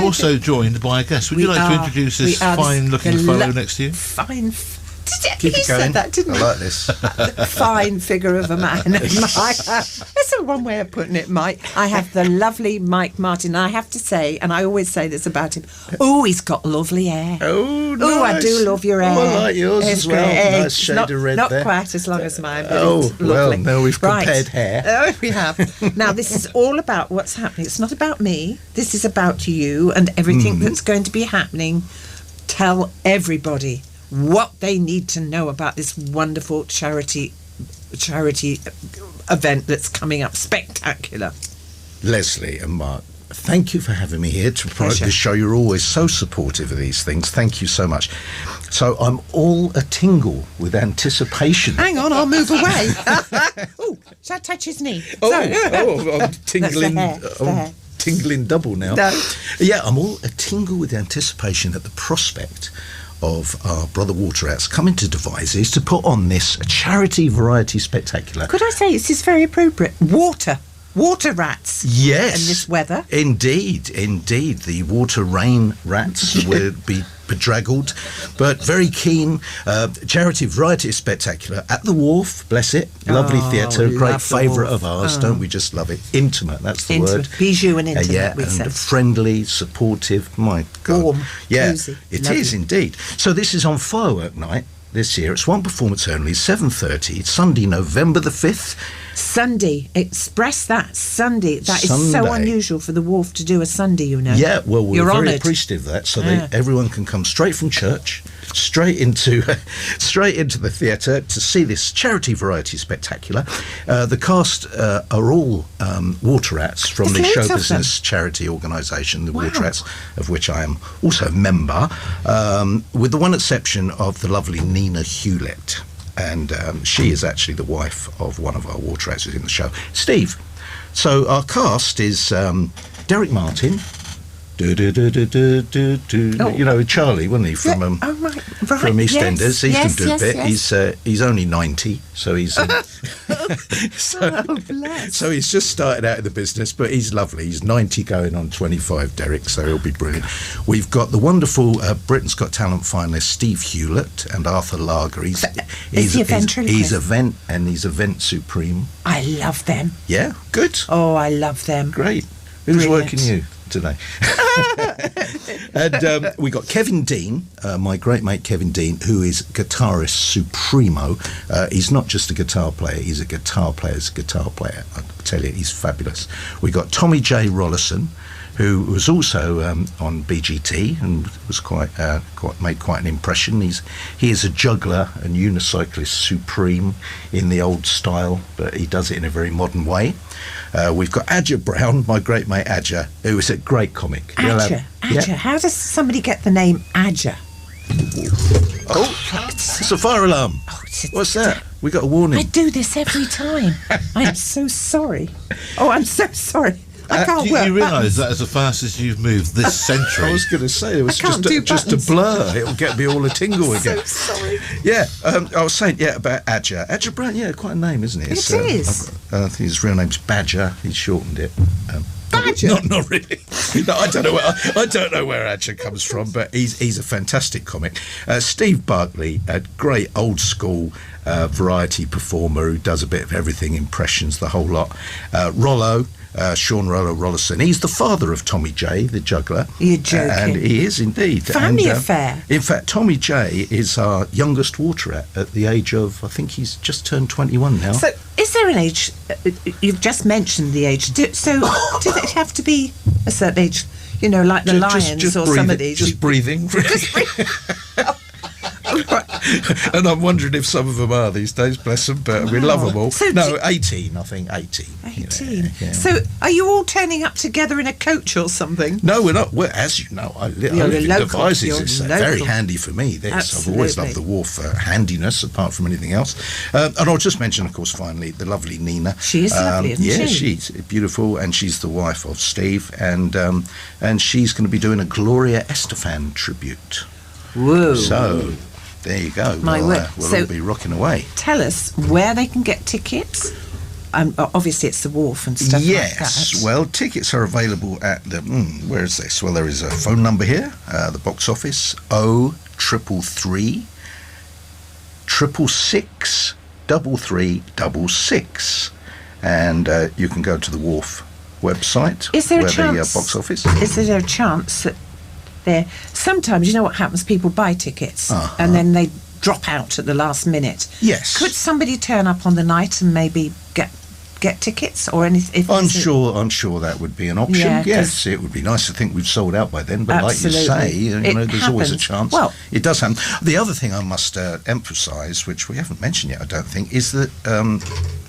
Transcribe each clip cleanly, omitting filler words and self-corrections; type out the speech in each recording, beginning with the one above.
also joined by a guest. Would you like to introduce this fine-looking fellow next to you? He said that, didn't he? I like this. The fine figure of a man. That's a one way of putting it, Mike. I have the lovely Mike Martin. I have to say, and I always say this about him, he's got lovely hair. Oh, nice. I do love your hair. I like yours as well. Great. Nice shade of red not there. Not quite as long as mine, but it's well, lovely. now we've compared hair. Oh, we have. Now, this is all about what's happening. It's not about me. This is about you and everything that's going to be happening. Tell everybody what they need to know about this wonderful charity event that's coming up. Spectacular. Leslie and Mark, thank you for having me here to promote this show. You're always so supportive of these things. Thank you so much. So I'm all a tingle with anticipation. Hang on, I'll move away. Oh, shall I touch his knee? I'm tingling. That's the hair. Tingling double now. No. Yeah, I'm all a tingle with anticipation at the prospect of our brother water rats coming to Devizes to put on this charity variety spectacular. Could I say this is very appropriate? Water rats. Yes. In this weather. Indeed. The water rain rats will be bedraggled, but very keen. Charity variety is spectacular at the Wharf, bless it. Lovely theatre, great favourite of ours. Don't we just love it? Intimate, that's the word. Bijou and intimate, yeah, we and friendly, supportive. My God. Warm, yeah, cozy, it lovely. is indeed. So this is on Firework Night this year. It's one performance only, 7:30, Sunday, November the 5th. Sunday, express that, Sunday. That is so unusual for the Wharf to do a Sunday, you know. Yeah, well, we're You're very honoured. appreciative of that. So everyone can come straight from church, straight into the theatre to see this charity variety spectacular. The cast are all water rats from the show business charity organisation, the Water Rats, of which I am also a member, with the one exception of the lovely Nina Hewlett. And she is actually the wife of one of our water rats who's in the show, Steve. So our cast is Derek Martin. You know, Charlie, wasn't he, from from EastEnders? He can do a bit. He's only 90, so he's so he's just started out in the business, but he's lovely. He's 90 going on 25, Derek, so he'll be brilliant. We've got the wonderful Britain's Got Talent finalist Steve Hewlett and Arthur Lager. He's event supreme. I love them. Yeah, good. Oh, I love them. Great. Who's working you today? And we got Kevin Dean, my great mate Kevin Dean, who is guitarist supremo. He's not just a guitar player, he's a guitar player's guitar player. I tell you, he's fabulous. We got Tommy J. Rollison, who was also on BGT and was made quite an impression. He is a juggler and unicyclist supreme in the old style, but he does it in a very modern way. We've got Adja Brown, my great mate Adja, who is a great comic. Adja. How does somebody get the name Adja? Oh, it's a fire alarm. What's that? We got a warning. I do this every time. I'm so sorry. Oh, I'm so sorry. I can't work. You realise that as fast as you've moved this century. I was going to say, it was just a blur. It'll get me all a tingle again. So sorry. Yeah, I was saying, about Adja. Adja Brown, quite a name, isn't it? It is. I think his real name's Badger. He's shortened it. Badger? Not really. No, I don't know where Adja comes from, but he's a fantastic comic. Steve Barkley, a great old school variety performer who does a bit of everything, impressions, the whole lot. Rollo. Sean Rollo Rollison. He's the father of Tommy J, the juggler. You're joking. And he is indeed. Family affair. In fact, Tommy J is our youngest water rat at the age of, I think he's just turned 21 now. So, is there an age? You've just mentioned the age. Does it have to be a certain age? You know, like the lions just or some of these. Just breathing. And I'm wondering if some of them are these days, bless them, but we love them all. So 18, I think, 18. 18. Yeah. So are you all turning up together in a coach or something? No, we're not. Well, as you know, I live in Devizes. It's very handy for me, this. Absolutely. I've always loved the Wharf for handiness, apart from anything else. And I'll just mention, of course, finally, the lovely Nina. She is lovely, isn't she? Yeah, she's beautiful, and she's the wife of Steve, and she's going to be doing a Gloria Estefan tribute. Whoa. So there you go. My word. We'll all be rocking away. Tell us where they can get tickets. obviously it's the Wharf and stuff like that. Yes, well, tickets are available at the... where is this? Well, there is a phone number here, the box office, 0333 666 3366. And you can go to the Wharf website. Is there where a chance? The box office. Is there a chance that there? Sometimes you know what happens. People buy tickets and then they drop out at the last minute. Yes. Could somebody turn up on the night and maybe get tickets or anything? I'm sure that would be an option. Yeah, yes, it would be nice to think we've sold out by then. But absolutely. like you say, there's happens. always a chance. Well, it does happen. The other thing I must emphasise, which we haven't mentioned yet, I don't think, is that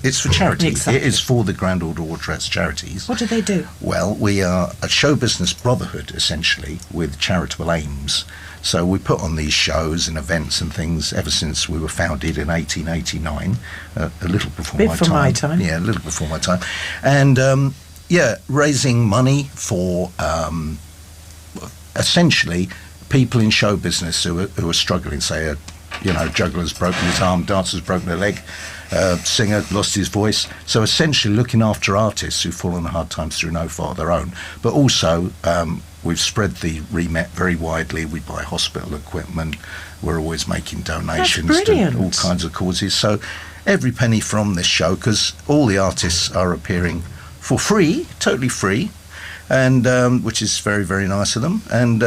it's for charity. Exactly. It is for the Grand Order Waterettes Charities. what do they do? Well, we are a show business brotherhood, essentially, with charitable aims. So we put on these shows and events and things ever since we were founded in 1889, a little before my time. Yeah, a little before my time. And, raising money for, essentially, people in show business who are struggling, say, juggler's broken his arm, dancer's broken a leg, singer lost his voice. So essentially looking after artists who've fallen on hard times through no fault of their own. But also we've spread the remit very widely. We buy hospital equipment. We're always making donations to all kinds of causes. So every penny from this show, because all the artists are appearing for free, totally free, and which is very, very nice of them. And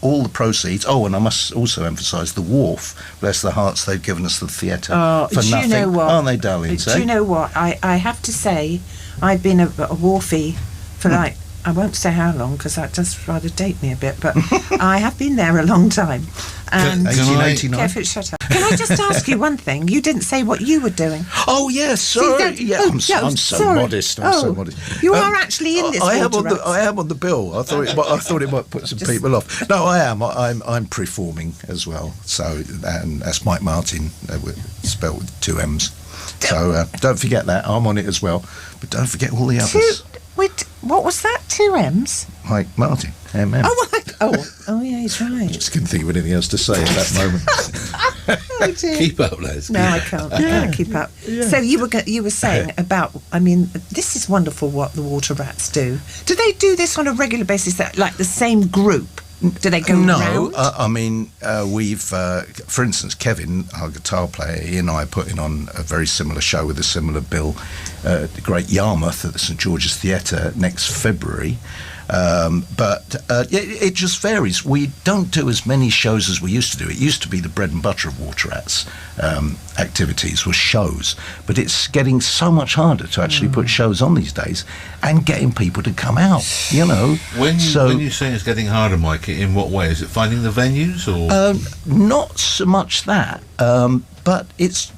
all the proceeds... Oh, and I must also emphasise the Wharf. Bless their hearts, they've given us the theatre for nothing. Do you know what? Aren't they, darlings? Do you know what? I have to say, I've been a Wharfie for I won't say how long because that does rather date me a bit, but I have been there a long time. And 1889. Careful, shut up. Can I just ask you one thing? You didn't say what you were doing. Oh yes, sorry. I'm so modest. I'm so modest. You are actually in this. I am on the bill. I thought it might put some people off. No, I am. I'm performing as well. So and that's Mike Martin, spelled with 2 M's. So don't forget that. I'm on it as well. But don't forget all the others. What was that? 2 M's? Mike Martin, MM. Oh, yeah, he's right. Just couldn't think of anything else to say at that moment. Oh, dear. Keep up, Les. No, I can't. I can't keep up. Yeah. So you were saying about. I mean, this is wonderful what the Water Rats do. Do they do this on a regular basis? That like the same group? Do they go round? I mean, we've, for instance, Kevin, our guitar player, he and I are putting on a very similar show with a similar bill, the Great Yarmouth at the St George's Theatre next February. It just varies. We don't do as many shows as we used to do. It used to be the bread and butter of Water Rats activities were shows, but it's getting so much harder to actually put shows on these days and getting people to come out, When you say it's getting harder, Mike, in what way? Is it finding the venues or...? Not so much that, but it's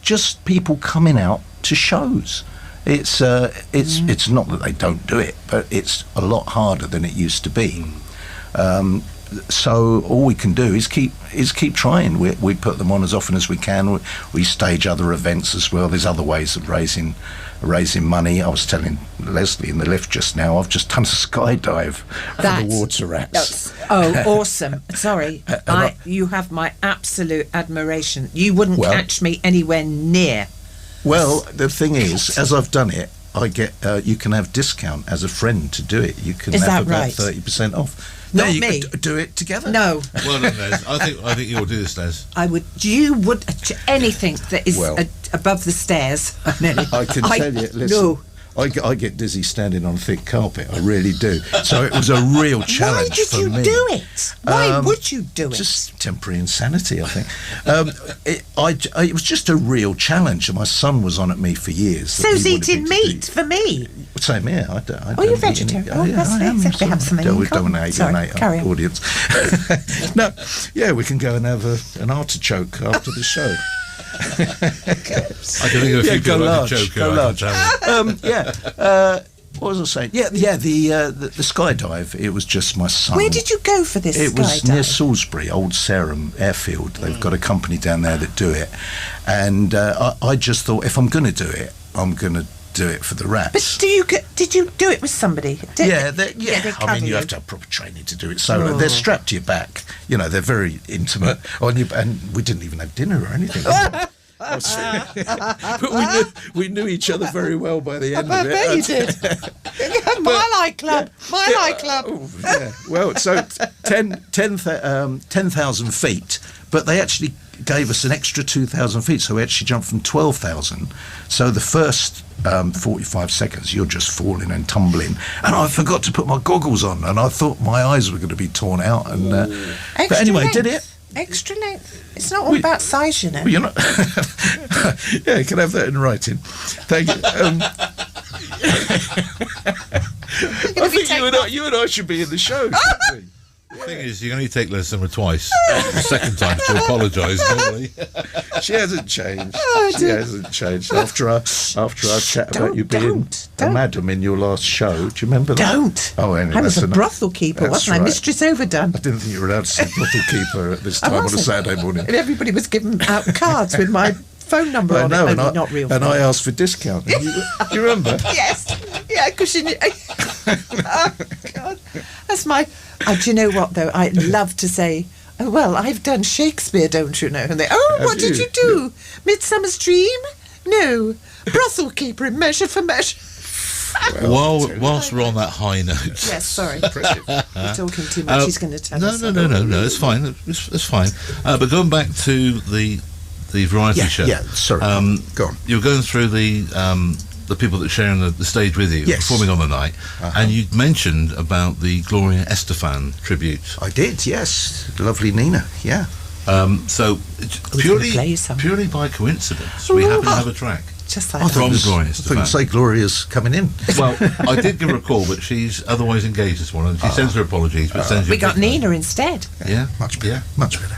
just people coming out to shows. It's not that they don't do it, but it's a lot harder than it used to be. So all we can do is keep trying. We put them on as often as we can. We stage other events as well. There's other ways of raising money. I was telling Leslie in the lift just now, I've just done a skydive for the Water Rats. Awesome. Sorry, you have my absolute admiration. You wouldn't catch me anywhere near. Well, the thing is, as I've done it, I get you can have discount as a friend to do it. You can have about 30% off. Not me. Could do it together. No. Well done, Les. I think you will do this, Les. You would anything that is above the stairs. I can tell you. Listen, no. I get dizzy standing on thick carpet. I really do. So it was a real challenge for me. Why did you do it? Why would you do it? Just temporary insanity, I think. It was just a real challenge. And my son was on at me for years. So he's eating meat for me. Same here. You're vegetarian. That's nice. We have something in common. Sorry, carry on. Audience. No, we can go and have an artichoke after the show. I can think of a few people like a joke. What was I saying? The skydive. It was just my son. Where did you go for this skydive? It was near Salisbury, Old Sarum Airfield. They've got a company down there that do it. And I just thought, if I'm going to do it, I'm going to do it for the rats. But did you do it with somebody? I mean, you have to have proper training to do it solo. They're strapped to your back. They're very intimate on you, and we didn't even have dinner or anything. But we knew each other very well by the end I of it. bet you did. My club. Oh, yeah. Well, so 10,000 feet, but they actually gave us an extra 2,000 feet, so we actually jumped from 12,000. So the first 45 seconds, you're just falling and tumbling, and I forgot to put my goggles on, and I thought my eyes were going to be torn out. And but anyway, length. did it? Extra length. It's not all about size, you know. Well, you're not. Yeah, you can have that in writing. Thank you. I think you and I should be in the show. Shouldn't we? The thing is, you can only take Leslie twice. The second time to apologise, normally. She hasn't changed. She hasn't changed. After our chat about you being a madam in your last show, do you remember that? Don't. Oh, anyway, I was a brothel keeper, wasn't I? right. Mistress Overdone. I didn't think you were allowed to say brothel keeper at this time on a Saturday morning. And everybody was giving out cards with my phone number on it. Only not real. And I asked for discount. Do you remember? Yes. Yeah, because you knew. Oh, God. That's my... do you know what, though? I love to say, oh, well, I've done Shakespeare, don't you know? And they, what did you do? Midsummer's Dream? No. Brothel keeper in Measure for Measure. Whilst we're on that high note. Yes, sorry. We're talking too much. He's going to tell us. No, it's fine. It's fine. But going back to the variety show. Yeah, sorry. Go on. You were going through the people that share the stage with you, performing on the night, and you mentioned about the Gloria Estefan tribute. I did, yes. Lovely Nina, yeah. So purely by coincidence, we happen to have a track. Just like from Gloria I thought Estefan. you'd say Gloria's coming in. Well, I did give her a call, but she's otherwise engaged this morning. She sends her apologies, but sends you. We got Nina instead. Yeah, much better. Yeah. Much better.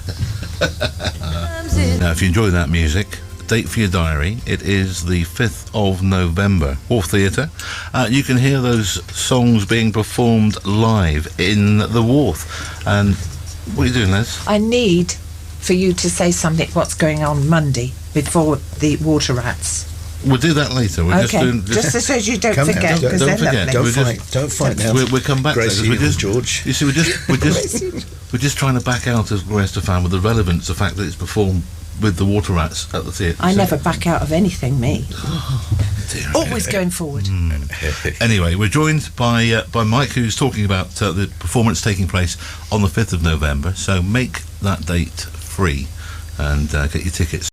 Now, if you enjoy that music, date for your diary, it is the 5th of November, Wharf Theatre. You can hear those songs being performed live in the Wharf. And what are you doing, Les? I need for you to say something what's going on Monday before the water rats. We'll do that later. We're just so you don't forget, because don't they're forget. lovely. Don't fight now. We'll come back Gracie later. George. You see, we're just trying to back out of Gloria Estefan with the relevance, the fact that it's performed with the water rats at the theatre. I never back out of anything, me. Always going forward. Anyway, we're joined by Mike, who's talking about the performance taking place on the 5th of November. So make that date free and get your tickets.